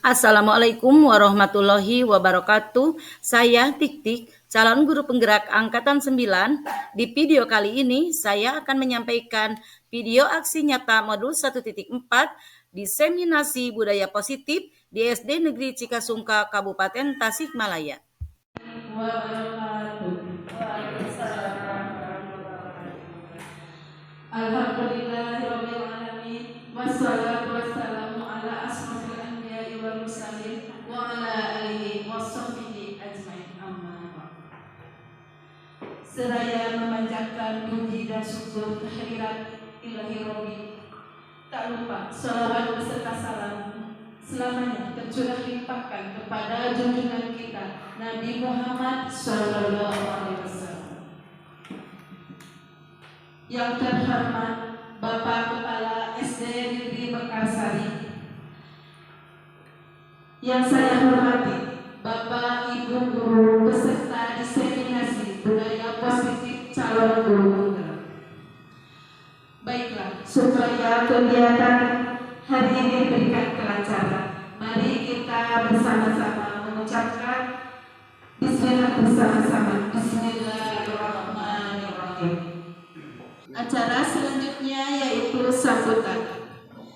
Assalamualaikum warahmatullahi wabarakatuh. Saya Tik-Tik, calon guru penggerak Angkatan 9. Di video kali ini saya akan menyampaikan video aksi nyata modul 1.4 diseminasi budaya positif di SD Negeri Cikasungka, Kabupaten Tasikmalaya. Alhamdulillahirabbil alamin wassalatu wassalamu ala asrofil anbiya'i wal mursalin wa ala alihi washabbihi ajmain amma ba'd. Seraya memanjatkan puji dan syukur kehadirat ilahi rabbi, tak lupa salawat beserta salam selamanya tercurah limpahkan kepada junjungan kita Nabi Muhammad sallallahu alaihi wasallam. Yang terhormat Bapak Kepala SD Negeri Mekarsari, yang saya hormati Bapak Ibu Guru peserta diseminasi budaya positif calon guru penggerak. Baiklah, supaya kegiatan hari ini berikan kelancaran, mari kita bersama-sama mengucapkan Bismillah bersama-sama. Bismillahirrahmanirrahim. Acara selanjutnya yaitu sambutan.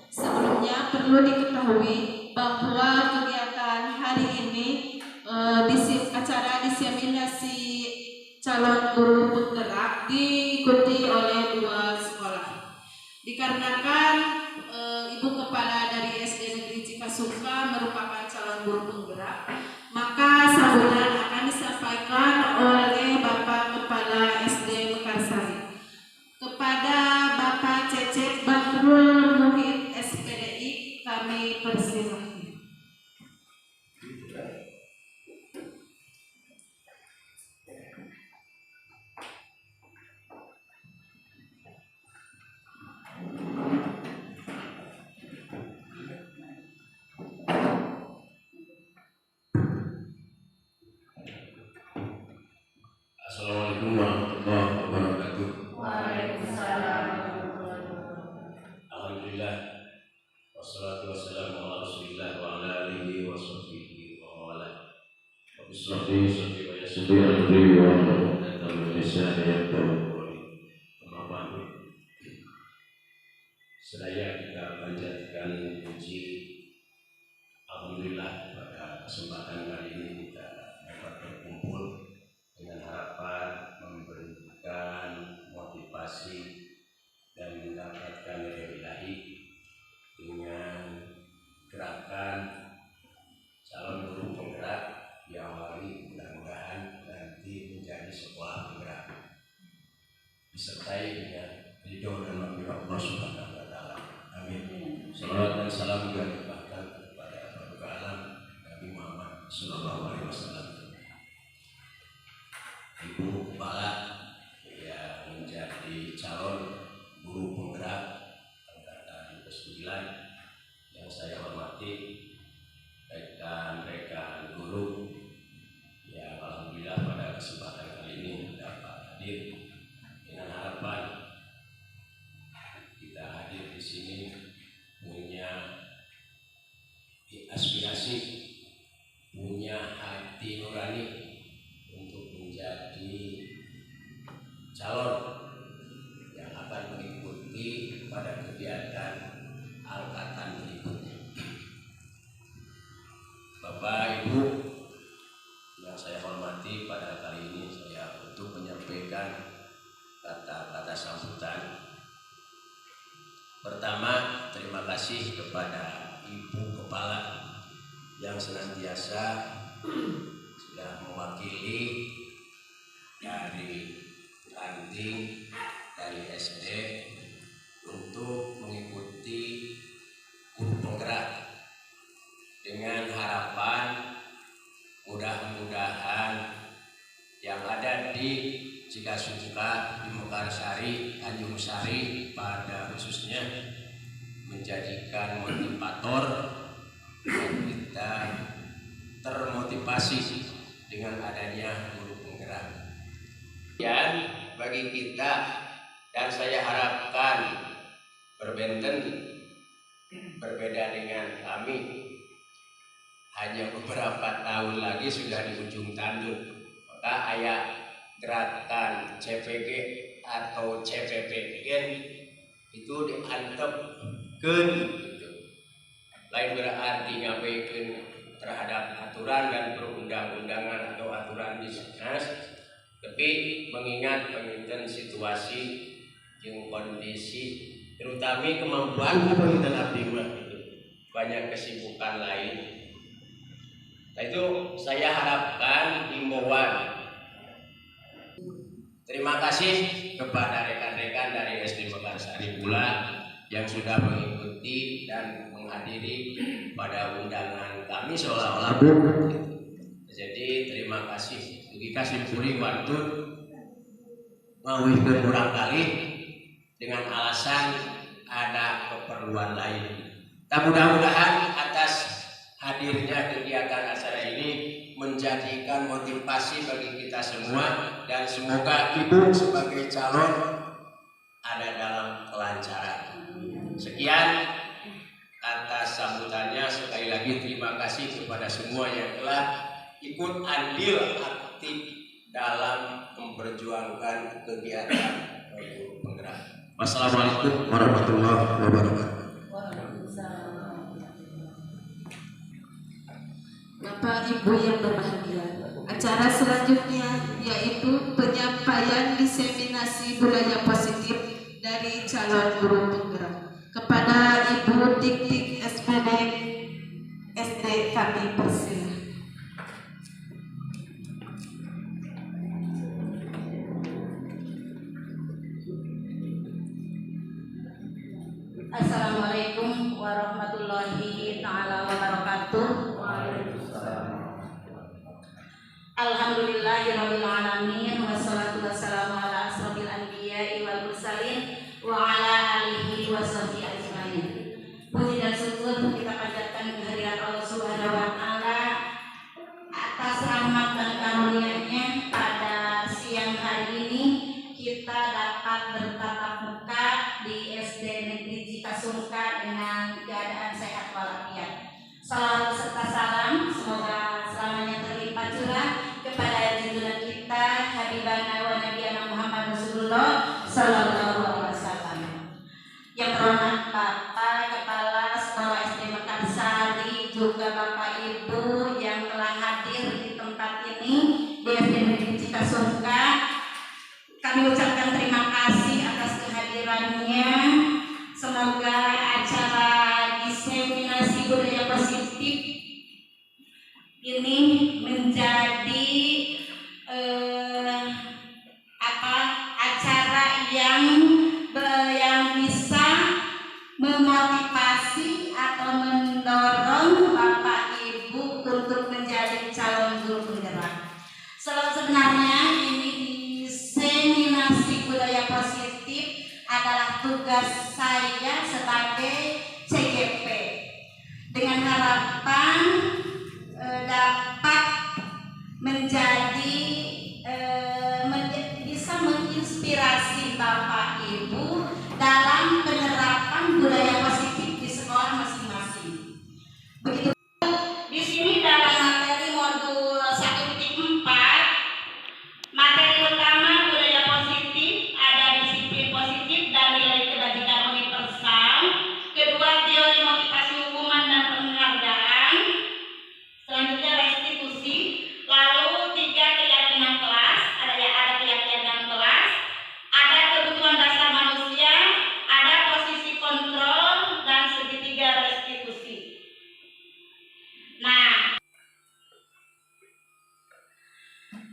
Sebelumnya perlu diketahui bahwa kegiatan hari ini acara diseminasi calon guru penggerak diikuti oleh 2 sekolah. Dikarenakan Ibu Kepala dari SD Negeri Cikasungka merupakan calon guru penggerak, maka sambutan akan disampaikan oleh Bapak Kepala SD Mekarsari. Kepada Bapak Cecep Bahrul Muhid SPDI kami persilahkan. Assalamualaikum warahmatullahi wabarakatuh. Waalaikumsalam. Alhamdulillah, wassalatu wassalamu ala rasulillah wa ala alihi wa sahbihi wa mawala. Bismillah, wa yassir amri wa hlul 'uqdatam min lisani yafqahu qawli. Amma ba'du. Sedaya kita panjatkan puji alhamdulillah pada kesempatan kali ini kita dapat berkumpul dengan harapan memberikan motivasi dan mendapatkan ridho ilahi dengan gerakan calon guru penggerak diawali mudah-mudahan nanti menjadi sebuah penggerak disertai dengan ridho dan rahmat Allah Subhanahu wa taala. Amin. Salawat dan salam juga dilimpahkan kepada Rabbul Alam Nabi Muhammad sallallahu alaihi wasallam. Ibu Kepala yang menjadi calon guru penggerak Angkatan 9 yang saya hormati, rekan-rekan guru yang alhamdulillah pada kesempatan kali ini dapat hadir dengan harapan kita hadir di sini punya aspirasi, punya hati nurani untuk menjadi calon yang akan mengikuti pada kegiatan angkatan berikutnya. Bapak Ibu yang saya hormati, pada kali ini saya untuk menyampaikan kata-kata sambutan. Pertama, terima kasih kepada Ibu Kepala yang senantiasa sudah mewakili dari ranting dari SD untuk mengikuti guru penggerak dengan harapan mudah-mudahan yang ada di Cikasungka, di Mekarsari, Tanjung Sari pada khususnya menjadikan motivator dan kita termotivasi dengan adanya guru penggerak. Dan bagi kita, dan saya harapkan berbeda dengan kami, hanya beberapa tahun lagi sudah di ujung tanduk. Maka ayat gerakan CPG atau CPPN itu diantepkeun gitu. Lain berarti ngabikeun terhadap aturan dan perundang-undangan atau aturan bisnis, tapi mengingat penginten situasi jeung kondisi terutama kemampuan penginten abdi mah gitu. Banyak kesibukan lain. Nah itu saya harapkan himbauan. Terima kasih kepada rekan-rekan dari SD Mekarsari pula yang sudah mengikuti dan menghadiri pada undangan kami seolah-olah. Jadi terima kasih. Dugi kasih puri waktu ngawihkeun urang kali dengan alasan ada keperluan lain. Mudah-mudahan atas hadirnya kegiatan acara ini menjadikan motivasi bagi kita semua dan semoga ibu sebagai calon ada dalam kelancaran. Sekian atas sambutannya. Sekali lagi terima kasih kepada semua yang telah ikut andil aktif dalam memperjuangkan kegiatan guru penggerak. Wassalamualaikum warahmatullahi wabarakatuh. Bapak Ibu yang berbahagia, acara selanjutnya yaitu penyampaian diseminasi budaya positif dari calon guru penggerak. Kepada Ibu Dik-Dik SPD SD kami persilakan. Assalamualaikum warahmatullahi taala wabarakatuh. Alhamdulillahirabbil alamin wassalatu wassalamu ala asrofil anbiya'i wal mursalin wa ala alihi washabbihi ajmain. Puji dan syukur kita panjatkan kehadirat Allah Subhanahu wa taala atas rahmat dan karunia-Nya pada siang hari ini kita dapat bertatap muka di SD Negeri Cikasungka dengan keadaan sehat walafiat. Salam serta salam semoga selamanya terlimpah curah kepada junjungan kita Habibana wa Nabiyana Muhammad Rasulullah sallallahu alaihi wasallam. Yang terhormat Bapak Kepala Sekolah SD Mekarsari, juga Bapak Ibu yang telah hadir di tempat ini di SD Negeri Cikasungka, kami ucapkan terima kasih atas kehadirannya. Semoga acara diseminasi budaya positif ini menjadi acara yang bisa memotivasi atau mendorong Bapak Ibu untuk menjadi calon guru penggerak. Sebenarnya ini diseminasi budaya positif adalah tugas saya sebagai CGP dengan harapan dapat menjadi bisa menginspirasi Bapak Ibu dalam penerapan budaya positif di sekolah masing-masing. Begitu di sini dalam materi modul 1.4 materi utama budaya positif ada disiplin positif dan nilai kebajikan universal. Kedua, teori motivasi hukuman dan penghargaan. Selanjutnya restitusi. Lalu 3, keyakinan kelas. Ada keyakinan kelas. Ada kebutuhan dasar manusia. Ada posisi kontrol dan segitiga restitusi. Nah,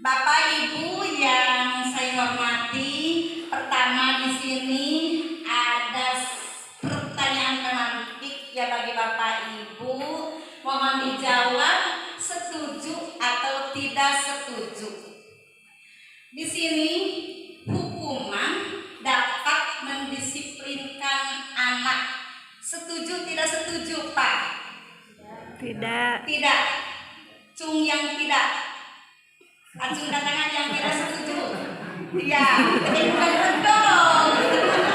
Bapak Ibu yang saya hormati, pertama di sini ada pertanyaan pemantik ya bagi Bapak Ibu, mohon dijawab setuju atau tidak setuju. Di sini hukuman dapat mendisiplinkan anak. Setuju tidak setuju, Pak? Tidak. Tidak. Cung yang tidak. Acung tangan yang tidak setuju. Iya, bukan dong.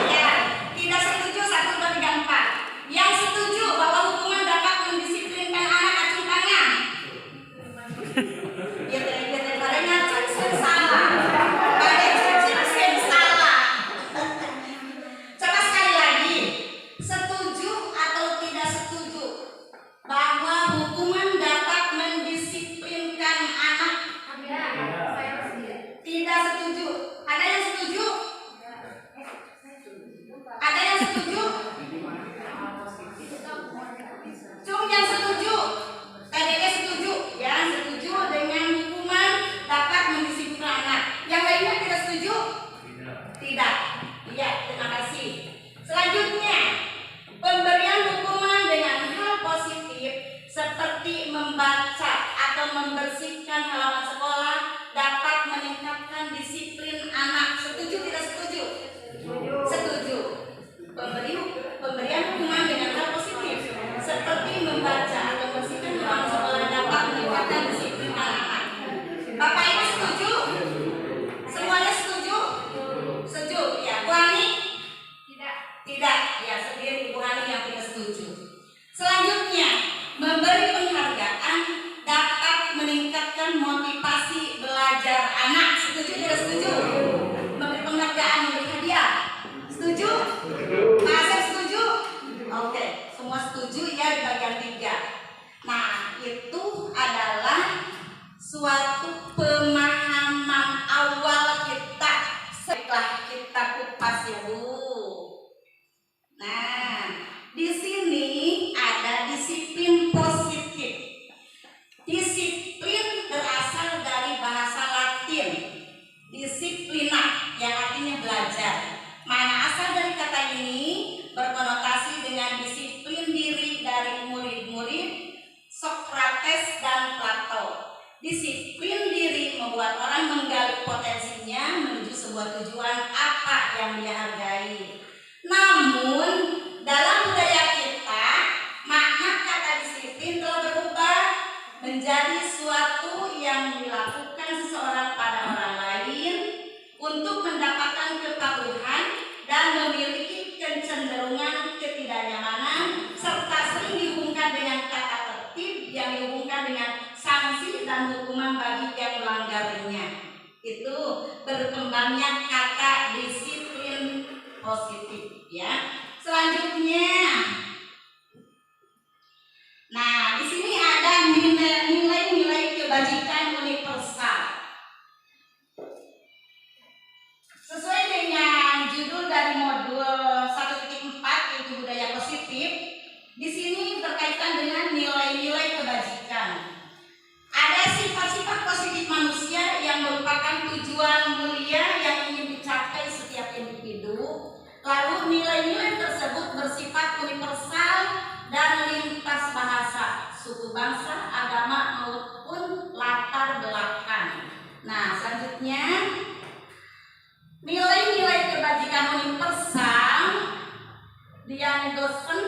Ya, tidak setuju 1, 2, 3, 4. Yang setuju bahwa hukuman dapat mendisiplinkan anak, acung tangan. seperti membaca atau membersihkan halaman sekolah dapat meningkatkan disiplin anak. Setuju tidak setuju? Setuju. Pemberian hukuman dengan hal positif seperti membaca atau membersihkan halaman sekolah dapat meningkatkan disiplin anak. Bapak Ibu setuju? Semuanya setuju? Setuju? Ya, Bu Hani? Tidak. Ya, sendiri Bu Hani yang tidak setuju. Selanjutnya, memberi penghargaan dapat meningkatkan motivasi belajar anak. Setuju tidak setuju? Memberi penghargaan, memberi hadiah. Setuju? Pak Asep setuju? Oke, semua setuju ya di bagian 3. Nah, itu adalah suatu pemahaman awal kita setelah kita kupas dulu. Nah, di sini ada disiplin positif. Disiplin berasal dari bahasa Latin disiplina yang artinya belajar. Mana asal dari kata ini berkonotasi dengan disiplin diri dari murid-murid Sokrates dan Plato. Disiplin diri membuat orang menggali potensinya menuju sebuah tujuan apa yang dia hargai. Namun dalam budaya kita, makna kata disiplin telah berubah menjadi suatu yang dilakukan seseorang pada orang lain untuk mendapatkan kepatuhan dan memiliki kecenderungan ketidaknyamanan, serta sering dihubungkan dengan kata tertib yang dihubungkan dengan sanksi dan hukuman bagi yang melanggarnya. Itu berkembangnya kata disiplin positif ya. Selanjutnya, nah di sini ada nilai-nilai kebajikan universal. Sesuai dengan judul dari modul 1.4 yaitu budaya positif, di sini berkaitan dengan nilai-nilai kebajikan. Ada sifat-sifat positif manusia yang merupakan tujuan mulia yang ingin dicapai setiap individu. Lalu nilai-nilai tersebut bersifat universal dan lintas bahasa, suku bangsa, agama maupun latar belakang. Nah, selanjutnya nilai-nilai kebajikan universal, Dian dosen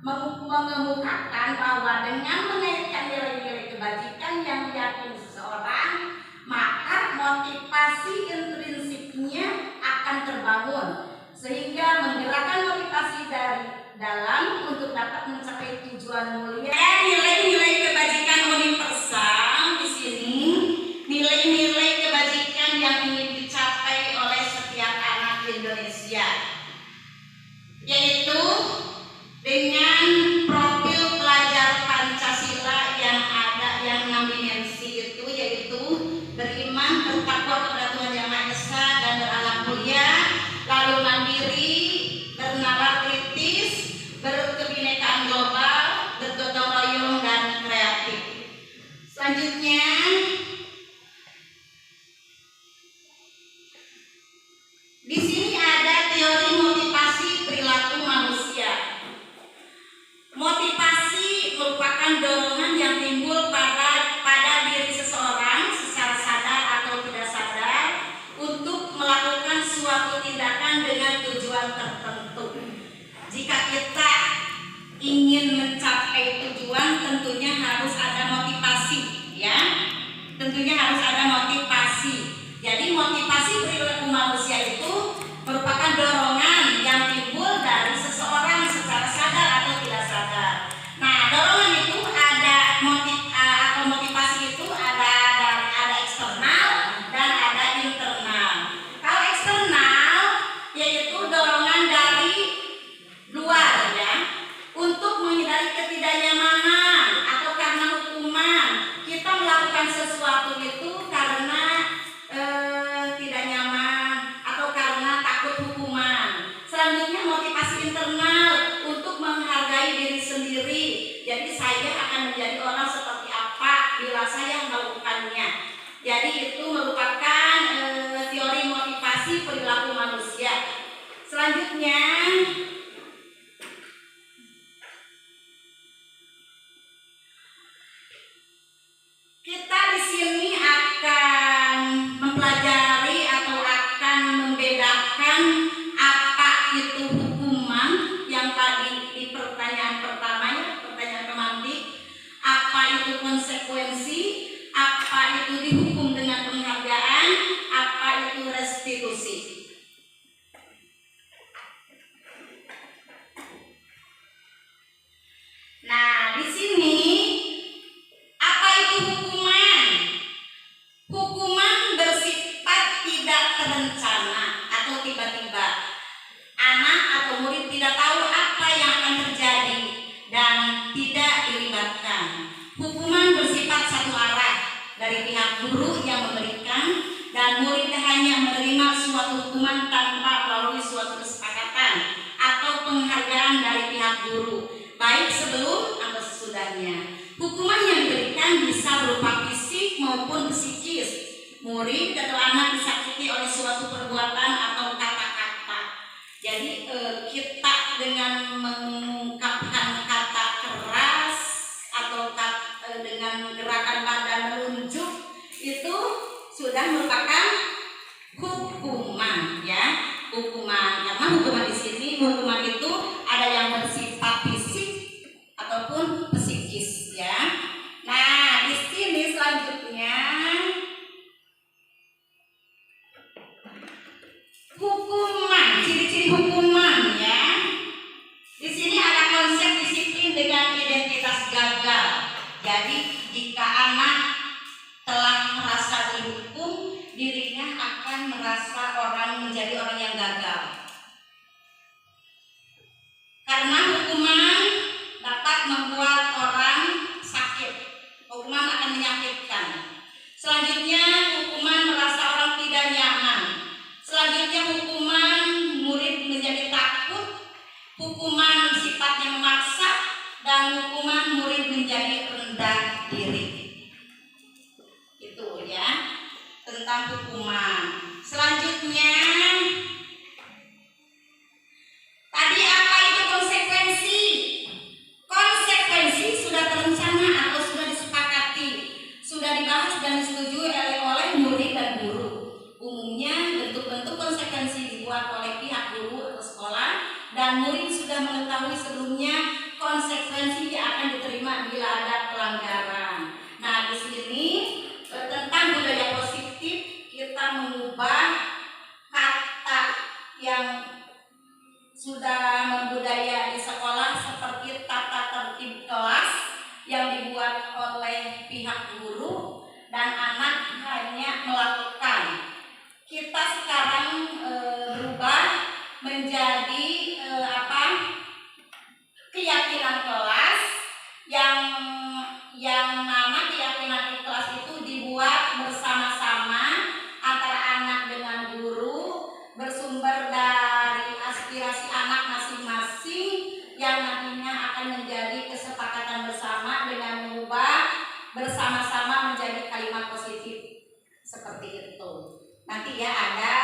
mengemukakan bahwa dengan mengaitkan nilai-nilai kebajikan yang diyakini seseorang, maka motivasi intrinsiknya akan terbangun sehingga menggerakkan motivasi dari dalam untuk dapat mencapai tujuan mulia. Nilai-nilai kebajikan universal di sini nilai-nilai kebajikan yang ingin dicapai oleh setiap anak Indonesia, yaitu dengan profil pelajar Pancasila yang ada yang 6 dimensi itu, yaitu beriman, bertakwa kepada Tuhan Yang Maha Esa dan berakhlak mulia, lalu mandiri, bernalar kritis, berkebinekaan global, bergotong royong dan kreatif. Selanjutnya, di sini ada teori motivasi perilaku manusia. Motivasi merupakan dorongan yang timbul pada diri seseorang secara sadar atau tidak sadar untuk melakukan suatu tindakan dengan tujuan tertentu. Jika kita ingin mencapai tujuan, tentunya harus ada motivasi, ya. Tentunya harus ada motivasi. Jadi motivasi perilaku manusia itu merupakan dorongan yang timbul dari seseorang secara sadar atau tidak sadar. Nah, dorongan itu ada motivasi itu ada eksternal dan ada internal. Kalau eksternal yaitu dorongan dari luar, ya, untuk menghindari ketidaknyamanan atau karena hukuman. Kita melakukan sesuatu itu karena tidak nyaman atau karena takut hukuman. Selanjutnya motivasi internal untuk menghargai diri sendiri. Jadi saya akan menjadi orang seperti apa bila saya melakukannya. Jadi itu merupakan teori motivasi perilaku manusia. Selanjutnya Kita di sini akan mempelajari atau akan membedakan apa itu hukuman yang tadi di pertanyaan pertama ya, pertanyaan pemantik, apa itu konsekuensi, apa itu dihukum dengan penghargaan, apa itu restitusi. Nah, di sini apa itu hukuman? Hukuman bersifat tidak terencana atau tiba-tiba. Anak atau murid tidak tahu apa yang akan terjadi dan tidak dilibatkan. Hukuman bersifat satu arah dari pihak guru yang memberikan dan murid hanya menerima suatu hukuman tanpa melalui suatu kesepakatan atau penghargaan dari pihak guru, baik sebelum atau sesudahnya. Hukuman yang diberikan bisa berupa fisik maupun psikis. Murid atau anak disakiti oleh suatu perbuatan atau kata-kata. Jadi kita dengan mengungkapkan kata keras atau dengan gerakan badan menunjuk itu sudah merupakan hukuman ya. Hukuman, karena hukuman di sini hukuman itu ada yang bersifat fisik ataupun psikis ya. Nah, di sini selanjutnya hukuman, ciri-ciri hukuman ya. Di sini ada konsep disiplin dengan identitas gagal. Jadi jika anak telah merasa dihukum, dirinya akan merasa menjadi orang yang gagal. Karena hukuman dapat membuat orang sakit. Hukuman akan menyakitkan. Selanjutnya hukuman merasa orang tidak nyaman. Selanjutnya hukuman murid menjadi takut. Hukuman sifatnya memaksa dan hukuman murid menjadi rendah diri. Itu ya tentang hukuman. Selanjutnya tadi apa itu konsekuensi? Konsekuensi sudah terencana atau sudah disepakati, sudah dibahas dan disetujui oleh murid dan guru. Umumnya bentuk-bentuk konsekuensi dibuat oleh pihak guru atau sekolah dan murid sudah mengetahui sebelumnya konsekuensi yang akan diterima bila ada pelanggaran. Nah, di sini tentang budaya positif kita mengubah kata yang sudah membudaya di sekolah seperti tata tertib kelas yang dibuat oleh pihak guru dan anak hanya melakukan. Kita sekarang berubah menjadi keyakinan kelas yang mana keyakinan kelas itu dibuat bersama-sama antara anak dengan guru, bersumber dari aspirasi anak masing-masing yang nantinya akan menjadi kesepakatan bersama dengan mengubah bersama-sama menjadi kalimat positif seperti itu. Nanti ya ada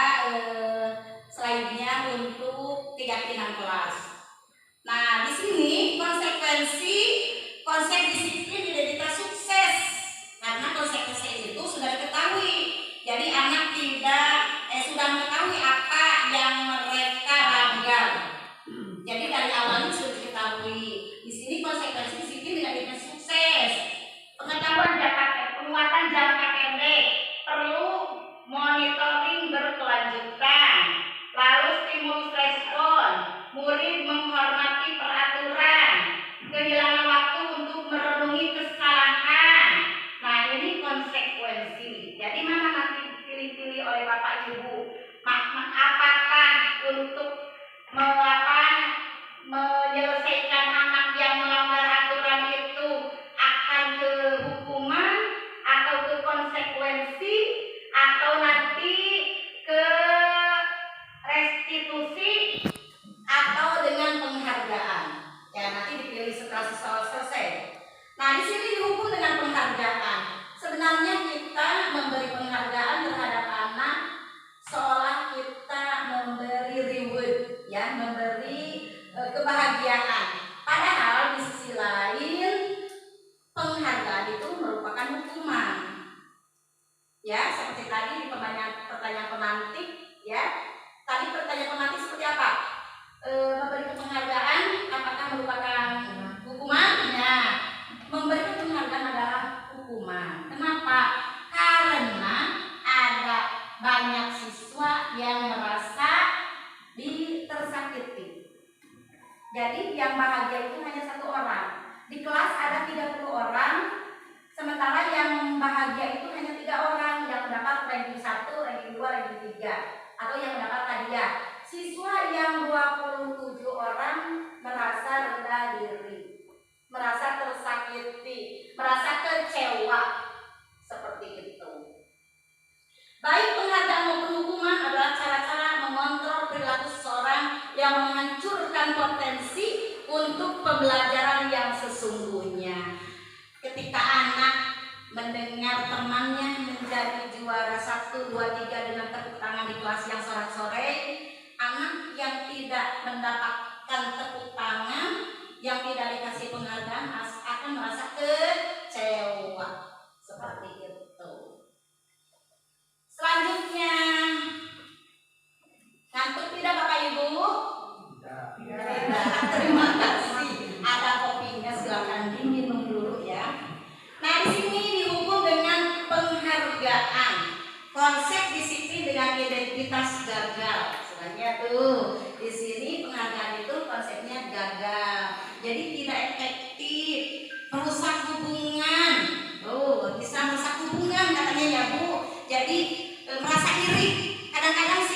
slide-nya untuk keyakinan kelas. Nah, di sini konsep disiplin identitas sukses. Karena konsekuensi itu sudah diketahui. Jadi anak sudah mengetahui apa yang mereka gagal. Jadi dari awalnya sudah diketahui. Di sini konsekuensi disiplin identitas sukses. Pengetahuan penguatan jangka pendek, perlu monitoring berkelanjutan. Lalu stimulus respon, murid menghormati peraturan, kehilangan waktu untuk merenungi kesalahan. Nah, ini konsekuensi. Jadi mana nanti dipilih-pilih oleh Bapak Ibu? Apakah untuk menyelesaikan anak yang melanggar aturan itu akan ke hukuman atau ke konsekuensi atau nanti ke restitusi atau dengan penghargaan. Ya, nanti dipilih setelah selesai. Nah, di sini dihukum dengan penghargaan. Sebenarnya kita memberi penghargaan terhadap anak seolah kita memberi reward, ya, memberi kebahagiaan. Padahal di sisi lain penghargaan itu merupakan hukuman. hukuman. Kenapa? Karena ada banyak siswa yang merasa tersakiti. Jadi yang bahagia itu hanya 1 orang. Di kelas ada 30 orang, sementara yang bahagia itu hanya 3 orang yang mendapat ranking 1, ranking 2, ranking 3, atau yang mendapat hadiah. Siswa yang 27 orang merasa rendah diri, merasa tersakiti, merasa kecewa, seperti itu. Baik penghargaan maupun hukuman adalah cara-cara mengontrol perilaku seseorang yang menghancurkan potensi untuk pembelajaran yang sesungguhnya. Ketika anak mendengar temannya menjadi juara 1, 2, 3 dengan tepuk tangan di kelas yang sorak-sore, anak yang tidak mendapatkan tepuk tangan, yang tidak dikasih penghargaan akan merasa kecewa, seperti itu. Selanjutnya, ngantuk tidak Bapak Ibu? Tidak. Terima kasih. Ada kopinya, silakan diminum dulu ya. Nah, di sini dihukum dengan penghargaan. Konsep disiplin dengan identitas gagal. Sebenarnya tuh di sini penghargaan itu konsepnya gagal. Jadi tidak efektif, merusak hubungan. Bisa merusak hubungan katanya ya Bu. Jadi merasa iri. Kadang-kadang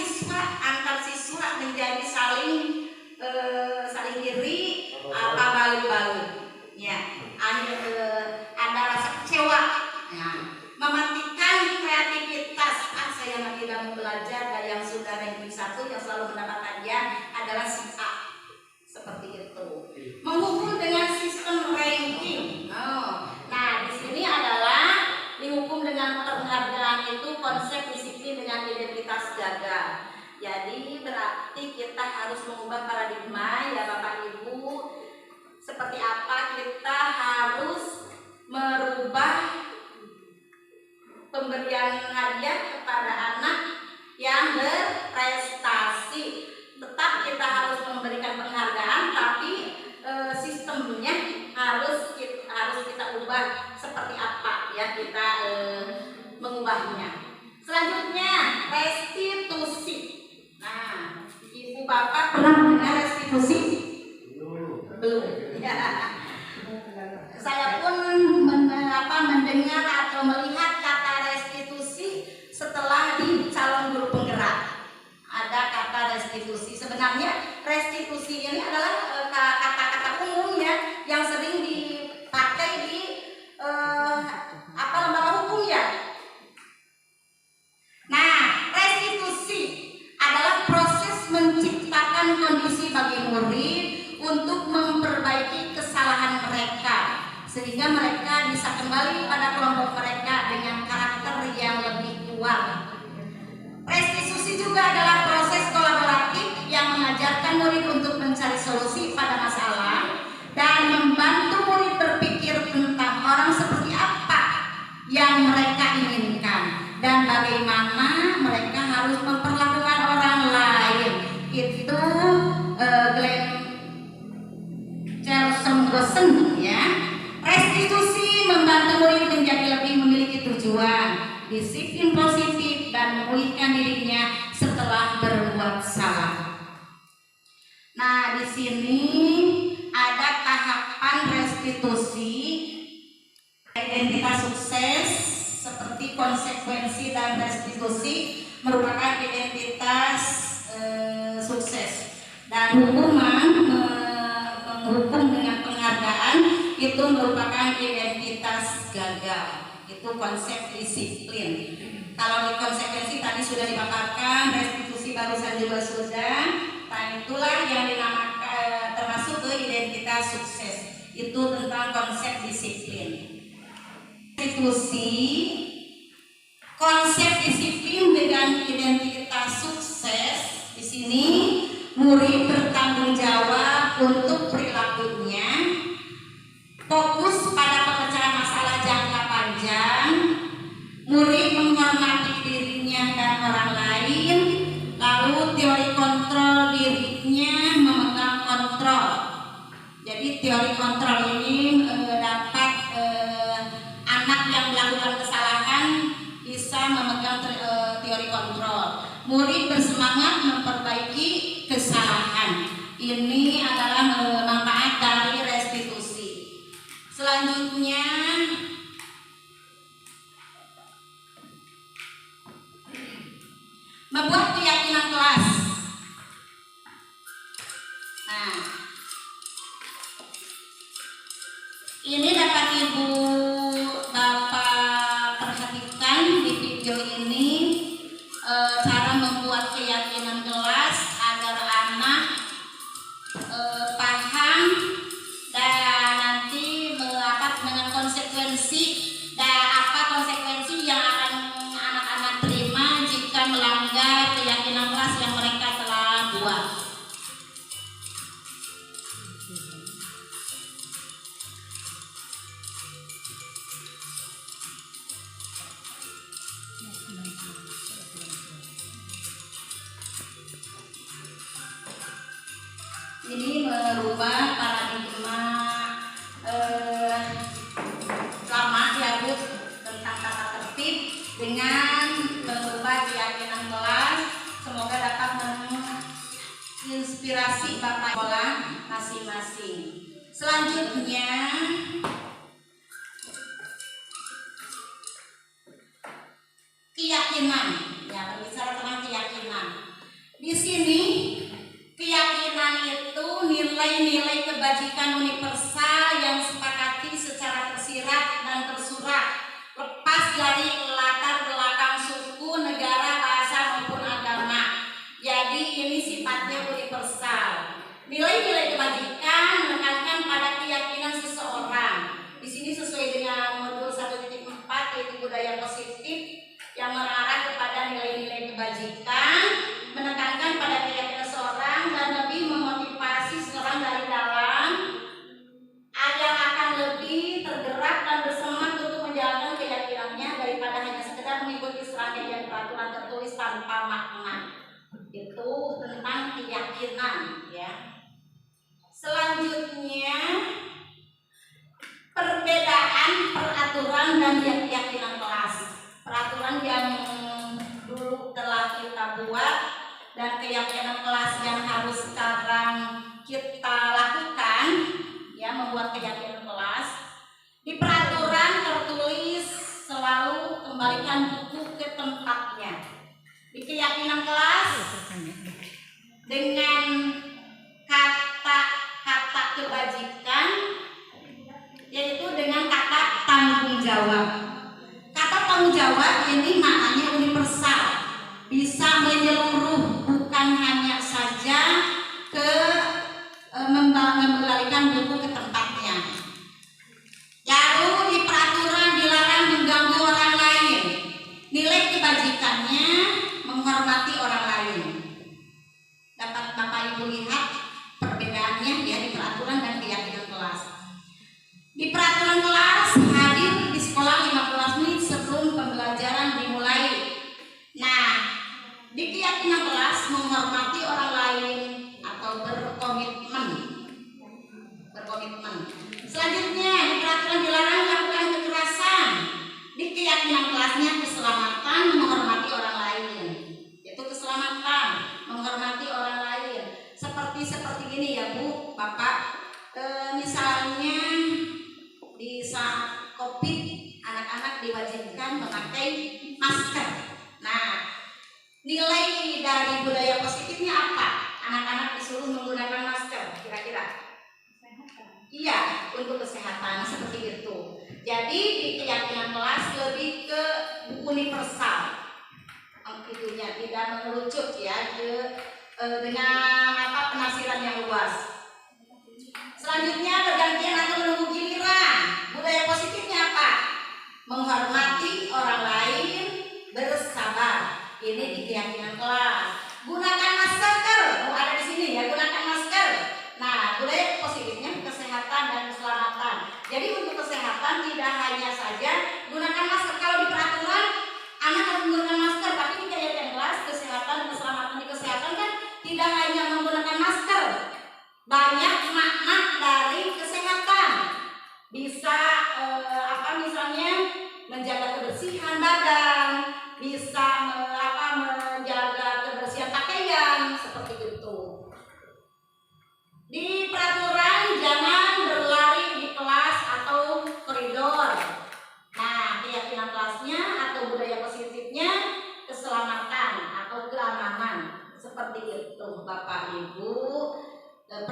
antar siswa menjadi saling iri, balik-balik. Ya, ada rasa kecewa. Nah, mematikan kreativitas. Saya tidak mau belajar dari yang sudah ranking 1 yang selalu mendapat hadiah adalah si A. Seperti itu. Menghukum dengan sistem ranking. Nah, di sini adalah dihukum dengan penghargaan itu konsep disiplin dengan identitas gagal. Jadi berarti kita harus mengubah paradigma ya Bapak Ibu. Seperti apa kita harus merubah pemberian hadiah kepada anak yang berprestasi. Tetap kita harus memberikan penghargaan, tapi sistemnya harus kita ubah seperti apa ya kita mengubahnya. Selanjutnya restitusi. Nah, Ibu Bapak pernah mendengar restitusi? Belum. Ya. Saya pun mendengar atau melihat kata restitusi setelah di calon guru penggerak. Ada kata restitusi. Sebenarnya restitusi ini adalah kata-kata umum ya yang sering dipakai di lembaga hukum ya. Nah, restitusi adalah proses menciptakan kondisi bagi murid untuk memperbaiki kesalahan mereka sehingga mereka bisa kembali pada kelompok mereka dengan karakter yang lebih kuat. Restitusi juga adalah proses kolaboratif yang mengajarkan murid untuk mencari solusi pada masalah dan membantu murid berpikir tentang orang seperti apa yang mereka inginkan dan bagaimana mereka harus memperlakukan orang lain. Itu Glenn Charlson ya. Restitusi membantu murid menjadi lebih memiliki tujuan, disiplin positif dan memulihkan dirinya setelah berbuat salah. Nah, di sini ada tahapan restitusi. Identitas sukses seperti konsekuensi dan restitusi merupakan identitas sukses, dan hukuman menghukum dengan penghargaan itu merupakan identitas gagal. Itu konsep disiplin. Kalau di konsekuensi tadi sudah dipaparkan, restitusi barusan juga sudah. Nah, itulah yang dinamakan termasuk ke identitas sukses. Itu tentang konsep disiplin. Restitusi, konsep disiplin dengan identitas sukses. Di sini murid bertanggung jawab untuk perilakunya, fokus pada pemecahan masalah jangka panjang, murid menghormati dirinya dan orang lain, lalu teori kontrol dirinya memegang kontrol. Jadi teori kontrol ini dapat anak yang melakukan teori kontrol. Murid bersemangat memperbaiki kesalahan. Ini adalah manfaat dari restitusi. Selanjutnya membuat keyakinan kelas. Nah, ini dapat Ibu Bapak perhatikan di video ini cara membuat keyakinan kelas agar anak paham dan nanti dengan konsekuensi dan apa konsekuensi yang akan anak-anak terima jika melanggar keyakinan kelas yang mereka telah buat. Ini merubah paradigma lama ya Bu tentang tata tertib dengan merubah keyakinan kelas. Semoga dapat menginspirasi Bapak sekolah masing-masing. Selanjutnya keyakinan, ya berbicara tentang keyakinan. Di sini keyakinan itu nilai-nilai kebajikan universal yang sepakati secara tersirat dan tersurat, lepas dari latar belakang suku, negara, bahasa maupun agama. Jadi ini sifatnya universal. Nilai-nilai kebajikan menekankan pada keyakinan seseorang. Di sini sesuai dengan modul 1.4 yaitu budaya positif yang mengarah kepada nilai-nilai kebajikan, menekankan pada keyakinan seorang dan lebih memotivasi seorang dari dalam yang akan lebih tergerak dan bersemangat untuk menjalankan keyakinannya daripada hanya sekedar mengikuti serangkaian peraturan tertulis tanpa makna. Itu tentang keyakinan ya. Selanjutnya perbedaan peraturan dan keyakinan kelas. Peraturan yang dulu telah kita buat dan keyakinan kelas yang harus sekarang kita lakukan ya, membuat keyakinan kelas. Di peraturan tertulis selalu kembalikan buku ke tempatnya. Di keyakinan kelas dengan kata-kata kebajikan yaitu dengan kata tanggung jawab. Kata tanggung jawab ini maknanya universal, bisa menyeluruh, bukan hanya saja ke mengembalikan buku ke tempatnya. Lalu di peraturan dilarang mengganggu orang lain. Nilai kebajikannya menghormati orang lain. Dapat Bapak Ibu lihat perbedaannya ya di peraturan dan keyakinan kelas. Di peraturan kelas hadir di sekolah 15 menit sebelum pembelajaran dimulai. Nah, di keyakinan kelas menghormati orang lain atau berkomitmen. Selanjutnya di peraturan dilarang melakukan kekerasan. Di keyakinan kelasnya keselamatan menghormati orang lain. Itu keselamatan menghormati orang lain. Seperti ini ya Bu, Bapak. Misalnya di saat COVID anak-anak diwajibkan memakai masker. Nah, nilai dari budaya positifnya apa? Anak-anak disuruh menggunakan masker, kira-kira? Iya, untuk kesehatan seperti itu. Jadi di keyakinan kelas lebih ke universal. Itunya tidak mengerucut ya dengan penafsiran yang luas. Selanjutnya bergantian atau menunggu giliran. Budaya positifnya apa? Menghormati orang lain, bersabar. Ini di keyakinan kelas. Gunakan masker. Ada di sini ya, gunakan masker. Nah, budaya positifnya kesehatan dan keselamatan. Jadi untuk kesehatan tidak hanya saja gunakan masker. Kalau di peraturan anak harus menggunakan masker, tapi di keyakinan kelas kesehatan dan keselamatan di kesehatan kan tidak hanya menggunakan masker. Banyak makna dari kesehatan. Bisa misalnya menjaga kebersihan badan, bisa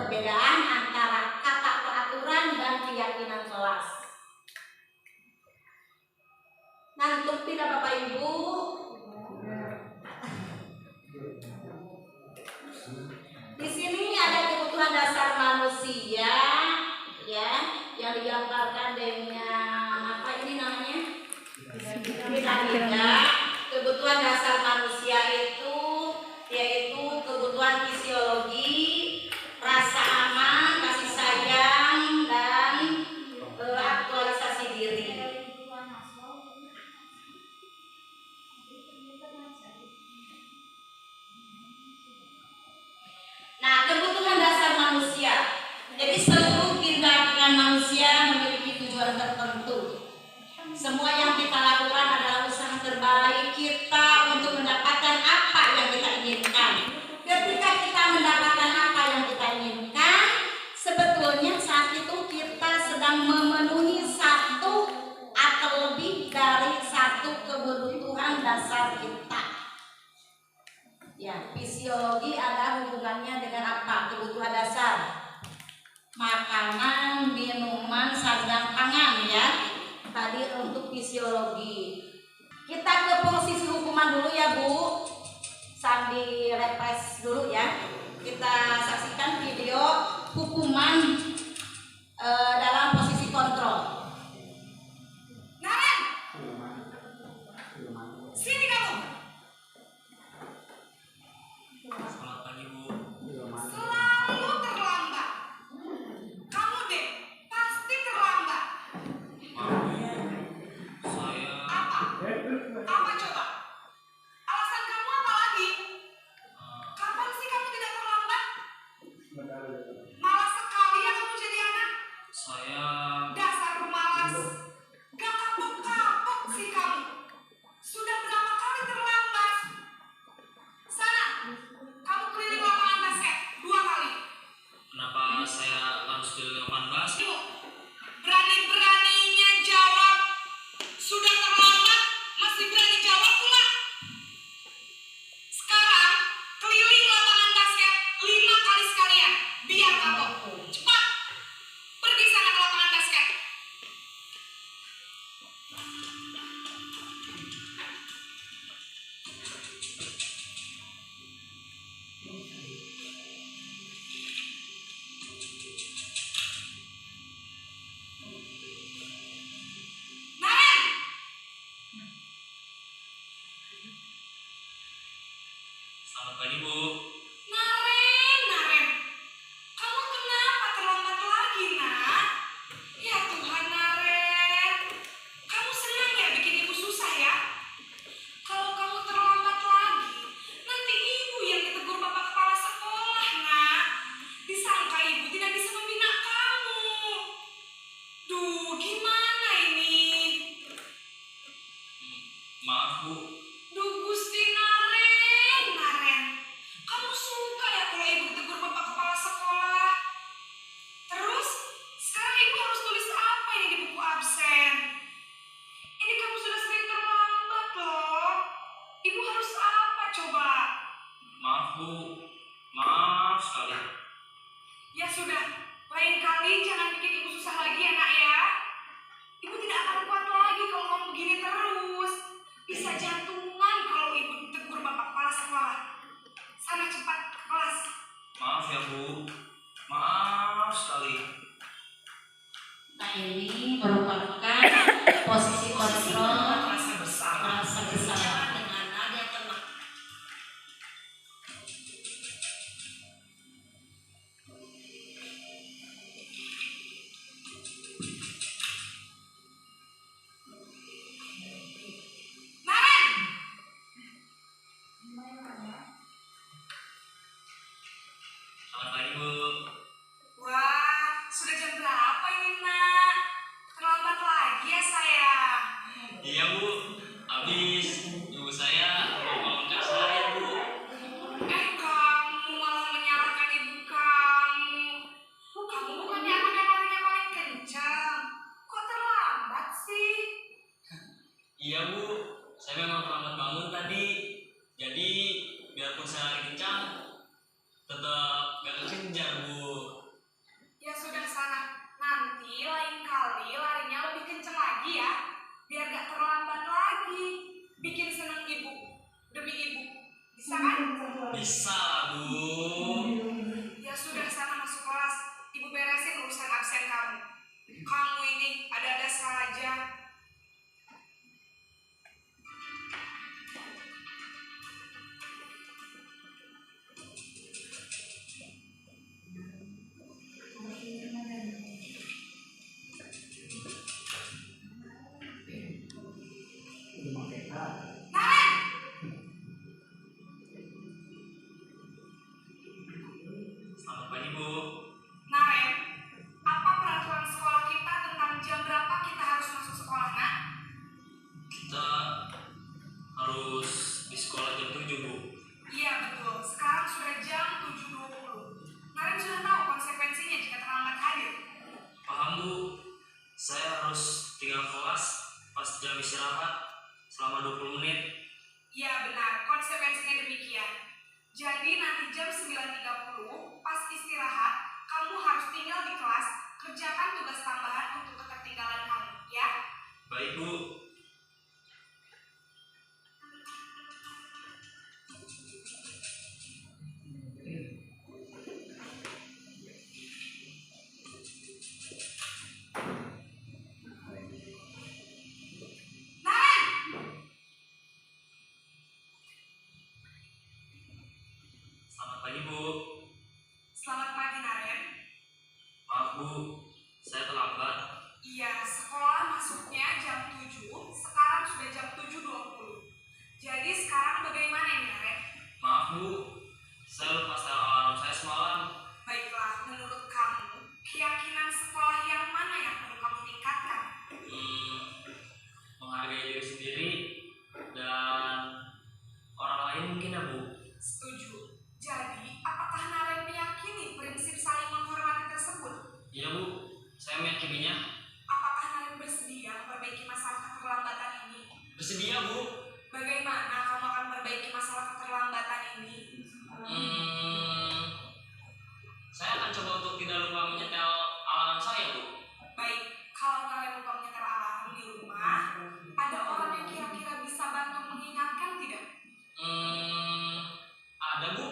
perbedaan antara kata peraturan dan keyakinan kelas. Ngantuk tidak Bapak Ibu? Di sini ada kebutuhan dasar manusia ya yang digambarkan dengan apa ini namanya? Piramida. Kebutuhan dasar manusia itu yaitu kebutuhan fisiologi, rasa aman, kasih sayang, dan aktualisasi diri. Nah, kebutuhan dasar manusia. Jadi seluruh tindakan manusia memiliki tujuan tertentu. Semua yang kita lakukan adalah usaha terbaik kita untuk mendapatkan apa yang kita inginkan. Ketika kita mendapatkan apa yang kita inginkan, sebetulnya saat itu kita sedang memenuhi satu atau lebih dari satu kebutuhan dasar kita. Ya, fisiologi ada hubungannya dengan apa? Kebutuhan dasar. Makanan, minuman, sandang pangan ya. Tadi untuk fisiologi. Kita ke posisi hukuman dulu ya Bu. Sambil refresh dulu ya. Kita saksikan video hukuman dalam posisi kontrol. Naren, sini kamu. Selamat pagi Bu. Selalu terlambat. Kamu deh pasti terlambat. Maaf Bu, saya Apa? Apa coba? Alasan kamu apa lagi? Kapan sih kamu tidak terlambat? Malas sekali ya kamu jadi anak. saya Dasar pemalas. Gak kapok-kapok sih kamu. Sudah berapa kali terlambat? Sana, kamu keliling lapangan basket 2 kali. kenapa saya harus keliling lapangan basket? Ibu, berani-beraninya jawab. Sudah terlambat, masih berani jawab pula. Sekarang, keliling lapangan basket 5 kali sekalian. Biar kapok. Cepat, pergi sana ke lapangan basket. Naren! Selamat pagi Bu. Naren, kamu kenapa terlambat lagi, nak? Ya Tuhan, Naren, kamu senang ya bikin ibu susah ya? Kalau kamu terlambat lagi, nanti ibu yang ditegur bapak kepala sekolah, nak. Disangka ibu tidak bisa membina kamu. Duh, gimana ini? Maaf Bu, Duh, Gusti Naren, kamu suka ya kalau ibu tegur bapak kepala sekolah? Terus, sekarang ibu harus tulis apa ini di buku absen? Ini kamu sudah sering terlambat loh. Ibu harus apa coba? maaf Bu, maaf sekali. Ya sudah, lain kali jangan bikin ibu susah lagi ya nak ya. Ibu tidak akan kuat lagi kalau kamu begini terus. Bisa jantungan kalau ibu ditegur bapak kepala sekolah. Sana cepat ke kelas. Maaf ya Bu, maaf sekali. Nah, ini merupakan posisi kontrol Rasa bersalah. rasa bersalah dengan nada tenang. Naren! Selamat pagi Bu. Wah, sudah jam berapa ini nak? Terlambat lagi ya sayang. Iya Bu, habis ibu saya mau bangunkan saya Bu. Kamu malah menyalahkan ibu kamu. Kamu bukannya anak yang larinya paling kencang. Kok terlambat sih? Iya Bu, saya memang terlambat bangun tadi. Jadi biarpun saya lari kencang, tetap gak kekejar Bu. lagi ya, biar gak terlambat lagi. Bikin seneng ibu, demi ibu. Bisa kan? Bisa lah, Bu. Ya sudah, sana masuk kelas. Ibu beresin urusan absen kamu. Kamu ini ada-ada saja. Selamat pagi, Bu. Naren, apa peraturan sekolah kita tentang jam berapa kita harus masuk sekolah, nak? Kita harus di sekolah jam 7, Bu. Iya betul, sekarang sudah jam 7.20. Naren sudah tahu konsekuensinya jika terlambat hadir. Paham, Bu. Saya harus tinggal kelas pas jam istirahat selama 20 menit. Iya benar, konsekuensinya demikian. Jadi nanti jam 9.30 pas istirahat, kamu harus tinggal di kelas, kerjakan tugas tambahan untuk ketertinggalan kamu, ya? Baik, Bu. Selamat pagi, Bu. Selamat pagi, Naren. Maaf, Bu. Saya terlambat. Iya, sekolah masuknya jam 7, sekarang sudah jam 7.20. Jadi sekarang bagaimana ini, Naren? Maaf, Bu. Saya lupa setel alarm saya semalam. Baiklah, menurut kamu, keyakinan sekolah yang mana yang perlu kamu tingkatkan? Menghargai diri sendiri dan orang lain mungkin ya, Bu. Setuju. Jadi, apakah Naren meyakini prinsip saling menghormati tersebut? Iya, Bu. Saya meyakininya. Apakah Naren bersedia memperbaiki masalah keterlambatan ini? Bersedia, Bu. Bagaimana kamu akan memperbaiki masalah keterlambatan ini? Saya akan coba untuk tidak lupa menyetel alarm saya, Bu. Baik, kalau Naren lupa menyetel alarm di rumah, ada orang yang kira-kira bisa bantu mengingatkan tidak? Ada, Bu.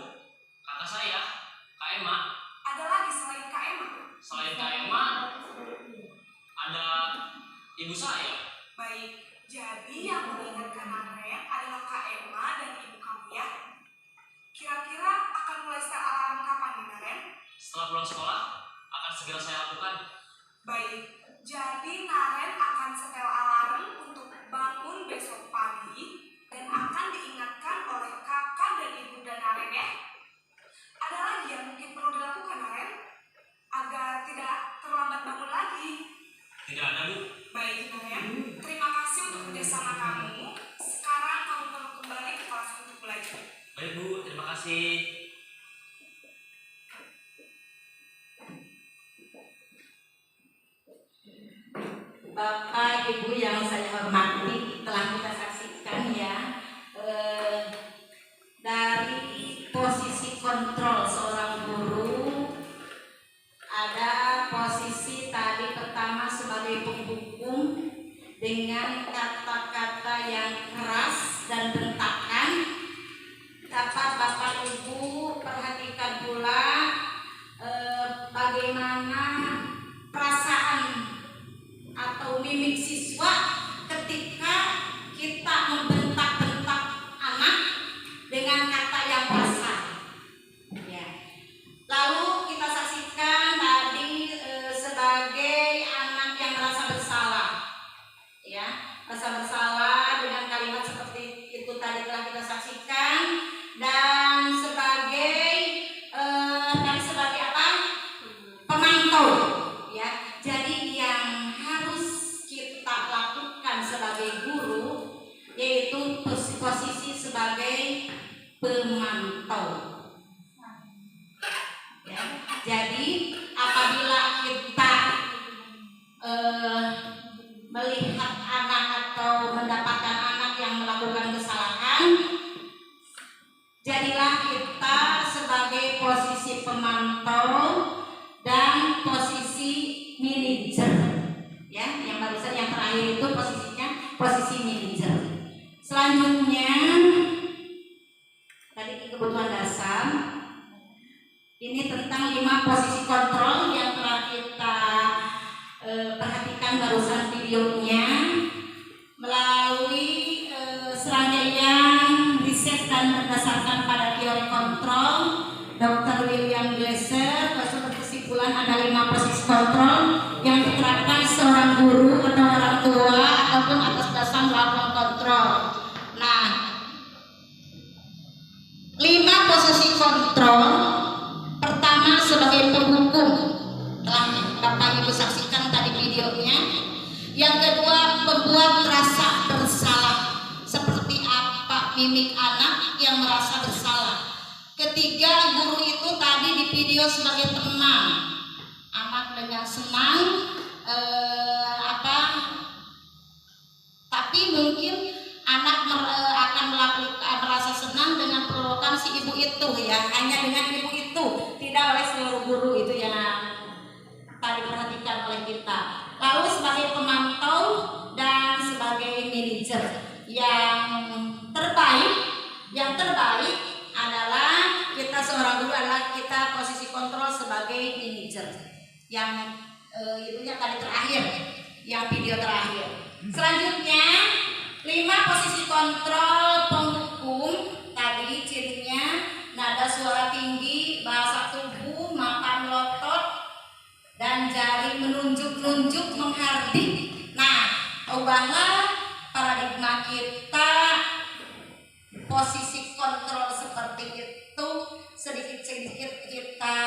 Kata saya, Kak Emma. Ada lagi selain Kak Emma? Selain Kak Emma, ada ibu saya. Baik, jadi yang mengingatkan Naren adalah Kak Emma dan ibu kamu ya. Kira-kira akan mulai setel alarm kapan nih, Naren? Setelah pulang sekolah, akan segera saya lakukan. Baik, jadi Naren akan setel alarm untuk bangun besok pagi dan akan diingatkan oleh kakak dan ibu dan Naren ya. Ada lagi yang mungkin perlu dilakukan, Naren, agar tidak terlambat bangun lagi? Tidak ada, Bu. Baik, Naren, terima kasih untuk kerjasama kamu. Sekarang kamu perlu kembali ke kelas untuk belajar. Baik, Bu. Terima kasih. Bapak Ibu yang saya hormati, telah kita saksikan ya dari posisi kontrol seorang guru, ada posisi tadi pertama sebagai penghukum dengan kata-kata yang keras dan bentakan. Dapat Bapak Ibu perhatikan pula bagaimana perasaan atau mimik siswa ketika kita membentak-bentak anak dengan kata yang kasar. Ya. Lalu kita saksikan tadi sebagai anak yang merasa bersalah, ya, merasa bersalah dengan kalimat seperti itu tadi telah kita saksikan, dan sebagai apa? Pemantau, ya. Jadi yang harus kita lakukan sebagai guru yaitu posisi sebagai pemantau. Ya. Jadi apabila kita melihat anak atau mendapatkan anak yang melakukan kesalahan, jadilah kita sebagai posisi pemantau dan posisi manajer, ya, yang barusan yang terakhir itu itu posisinya posisi manajer. Selanjutnya tadi kebutuhan dasar. Ini tentang 5 posisi kontrol yang telah kita perhatikan barusan videonya melalui serangkaian riset dan berdasarkan pada teori kontrol. Dr. William Glasser berkesimpulan ada 5 posisi kontrol yang diterapkan seorang guru atau orang tua ataupun atas dasar melakukan kontrol. Nah, 5 posisi kontrol. Pertama sebagai penghukum, telah Bapak Ibu saksikan tadi videonya. Yang kedua, membuat rasa bersalah, seperti apa mimik anak yang merasa bersalah. Ketiga, guru itu tadi di video sebagai tenang, anak dengan senang tapi mungkin anak akan melakukan merasa senang dengan perlakuan si ibu itu, ya, hanya dengan ibu itu, tidak oleh seluruh guru. Itu yang tadi perhatikan oleh kita. Lalu sebagai pemantau dan sebagai manajer yang terbaik adalah kita seorang guru adalah kita posisi kontrol sebagai manajer yang itunya tadi terakhir, yang video terakhir. Selanjutnya 5 posisi kontrol penghukum tadi cirinya nada suara tinggi, bahasa tubuh, mata melotot, dan jari menunjuk-nunjuk menghardik. Nah, ubahlah paradigma kita, posisi kontrol seperti itu sedikit-sedikit kita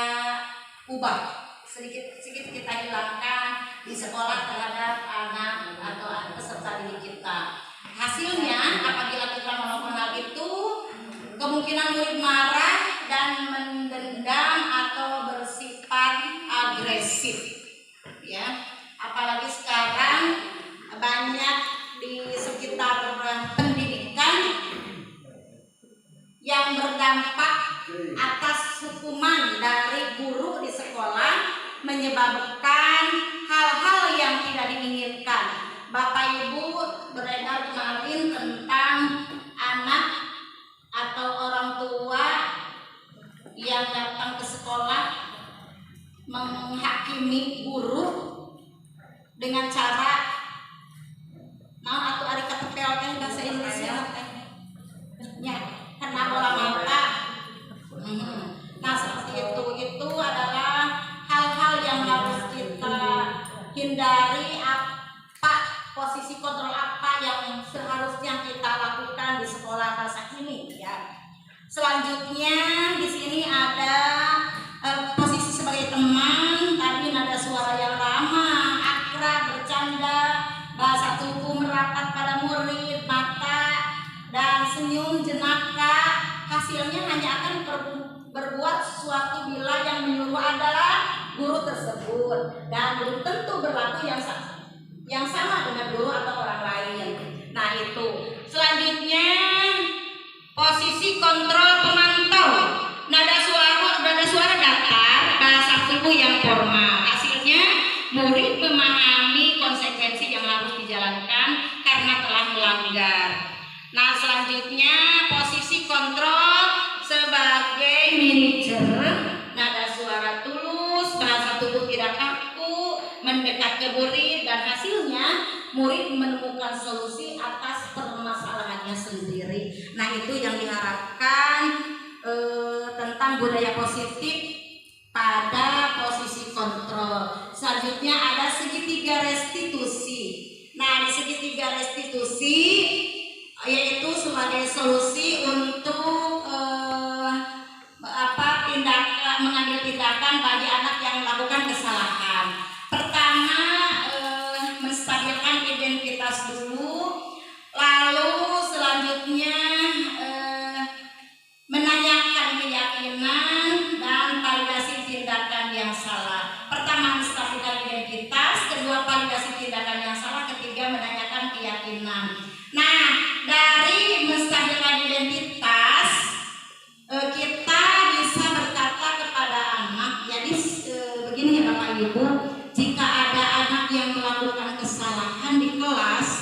ubah, sedikit-sedikit kita hilangkan di sekolah terhadap anak atau peserta didik kita. Hasilnya apabila kita melakukan hal itu, kemungkinan murid marah dan mendendam atau bersifat agresif, ya. Apalagi sekarang banyak di sekitar pendidikan yang berdampak atas hukuman dari guru di sekolah, menyebabkan hal-hal yang tidak diinginkan. Bapak Ibu beredar kemarin tentang anak atau orang tua yang datang ke sekolah menghakimi guru dengan cara atau ada kata PLN bahasa Indonesia ya, kena bola mata. Nah, seperti itu adalah hal-hal yang harus kita hindari. Posisi kontrol apa yang seharusnya kita lakukan di sekolah masa kini, ya. Selanjutnya di sini ada posisi sebagai teman, tadi nada suara yang ramah, akrab, bercanda, bahasa tubuh merapat pada murid, mata dan senyum jenaka. Hasilnya hanya akan berbuat sesuatu bila yang menyuruh adalah guru tersebut, dan belum tentu berlaku yang sama dengan guru atau orang lain. Nah, itu. Selanjutnya posisi kontrol pemantau, nada suara datar, bahasa tubuh yang formal. Hasilnya murid memahami konsekuensi yang harus dijalankan karena telah melanggar. Nah, selanjutnya posisi kontrol sebagai manajer, nada suara tulus, bahasa tubuh tidak kaku, mendekat ke murid, dan hasilnya murid menemukan solusi atas permasalahannya sendiri. Nah, itu yang diharapkan tentang budaya positif pada posisi kontrol. Selanjutnya ada segitiga restitusi. Nah, di segitiga restitusi yaitu sebagai solusi untuk mengambil tindakan bagi anak yang melakukan kesalahan. Pertama, menstabilkan identitas dulu, lalu selanjutnya menanyakan keyakinan dan validasi tindakan yang salah. Pertama, menstabilkan identitas, kedua, validasi tindakan yang salah, ketiga, menanyakan keyakinan. Nah, dari menstabilkan identitas kita bisa berkata kepada anak, jadi begini ya Bapak Ibu, jika ada anak yang melakukan kesalahan di kelas,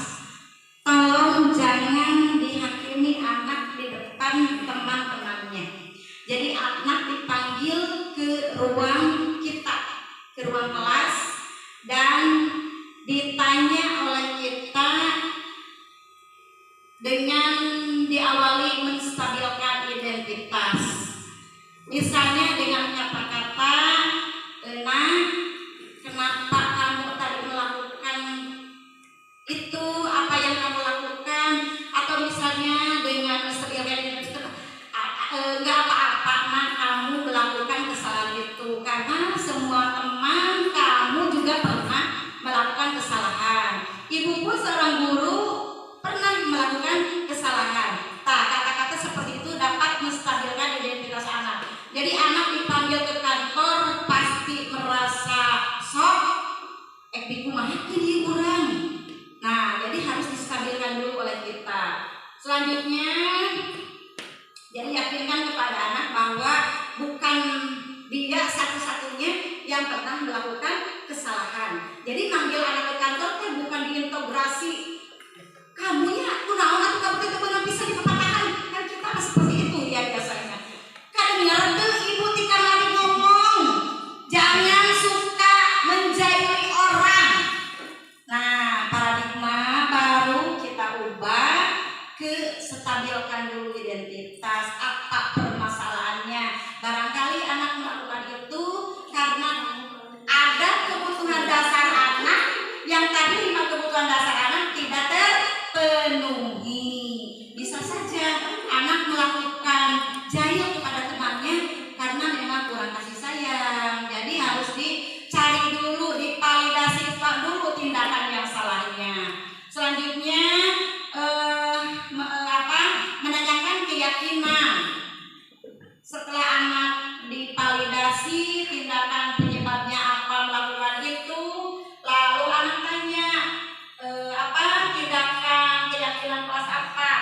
Misalnya dengan kata-kata, "Nah, kenapa kamu tadi melakukan itu, apa yang kamu lakukan?" Atau misalnya dengan nggak apa-apa mak, kamu melakukan kesalahan itu, karena semua teman kamu juga pernah melakukan kesalahan. Ibu pun seorang guru pernah melakukan kesalahan. Nah, kata-kata seperti itu dapat menstabilkan identitas anak. Jadi anak dipanggil ke kantor pasti merasa sok kumaha di urang. Nah, jadi harus distabilkan dulu oleh kita. Selanjutnya, jadi yakinkan kepada anak bahwa bukan dia satu-satunya yang pernah melakukan kesalahan. Jadi manggil anak ke kantor teh bukan diintegrasi. Kamunya kunaon atuh kamu teh benar bisa dipatahan. Kan kita seperti itu ya biasanya. Kadang ngarep ibu ti kamari ngomong. Jangan suka menjahili orang. Nah, paradigma baru kita ubah ke stabilkan dulu identitas, apa permasalahannya. Barangkali anak melakukan itu karena ada kebutuhan dasar anak yang tadi 5 kebutuhan dasar anak tidak terpenuhi. Bisa saja anak melakukan jahil kepada temannya karena memang kurang kasih sayang. Jadi harus dicari dulu, divalidasi dulu tindakan yang salahnya. Selanjutnya menanyakan keyakinan. Setelah anak divalidasi tindakan penyebabnya apa melakukan itu, lalu anak tanya tindakan keyakinan kelas apa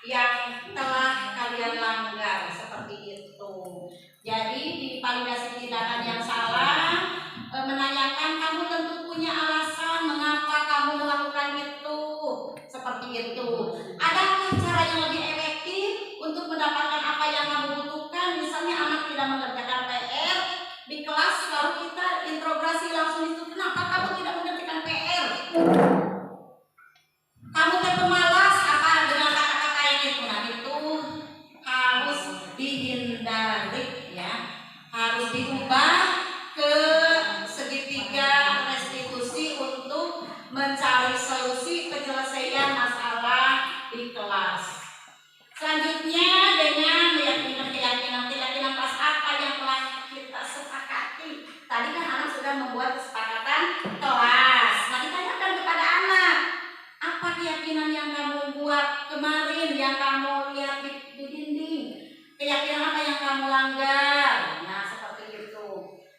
yang telah kalian langgar, seperti itu. Jadi divalidasi tindakan yang salah, menanyakan kamu tentu punya alasan mengapa kamu melakukan itu, seperti itu. Adakah cara yang lebih efektif untuk mendapatkan apa yang kamu butuhkan? Misalnya anak tidak mengerjakan PR di kelas, lalu kita interogasi langsung itu, kenapa kamu tidak mengerjakan PR? Kamu teh pemalas, apa dengan kata-kata yang itu? Nah, itu harus dihindari ya, harus diubah ke segitiga restitusi untuk mencari solusi penyelesaian masalah di kelas. Selanjutnya dengan meyakinkan keyakinan kelas apa yang telah kita sepakati. Tadi kan anak sudah membuat kesepakatan kelas. Nah, ditanyakan kepada anak, apa keyakinan yang kamu buat kemarin, yang kamu lihat di dinding? Keyakinan apa yang kamu langgar? Nah, seperti itu.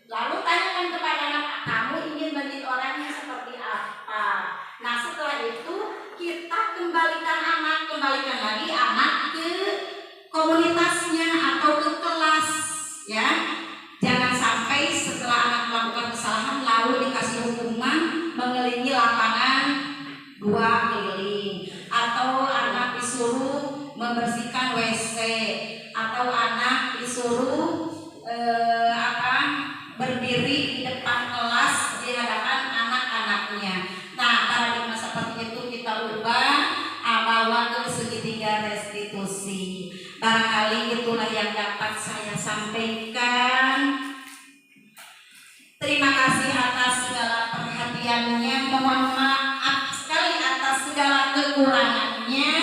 Lalu tanyakan kepada anak, kamu ingin menjadi orang yang seperti apa? Nah, setelah itu kita kembalikan lagi anak ke komunitasnya atau ke kelas ya. Jangan sampai setelah anak melakukan kesalahan lalu dikasih hukuman mengelilingi lapangan 2 keliling, atau anak disuruh membersihkan WC, atau anak disuruh berdiri di depan kelas di hadapan anak-anaknya. Nah, paradigma seperti itu kita ubah, bawa ke segitiga restitusi. Barangkali itulah yang dapat saya sampaikan. Terima kasih atas segala perhatiannya. Mohon maaf sekali atas segala kekurangannya.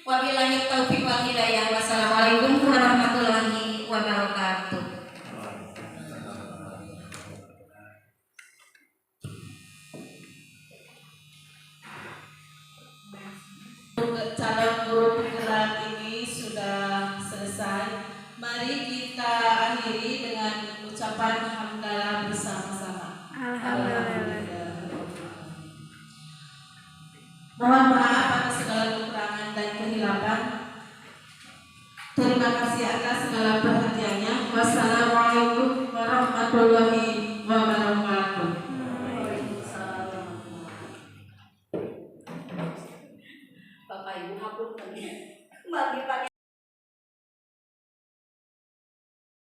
Wabillahi taufiq wal hidayah. Wassalamualaikum warahmatullahi wabarakatuh. Calon guru penggerak ini sudah selesai. Mari kita akhiri dengan ucapan hamdalah bersama-sama. Alhamdulillah. Mohon maaf atas segala kekurangan dan kehilapan. Terima kasih atas segala perhatiannya. Wassalamualaikum warahmatullahi wabarakatuh. Bapak Ibu hapunten. Mari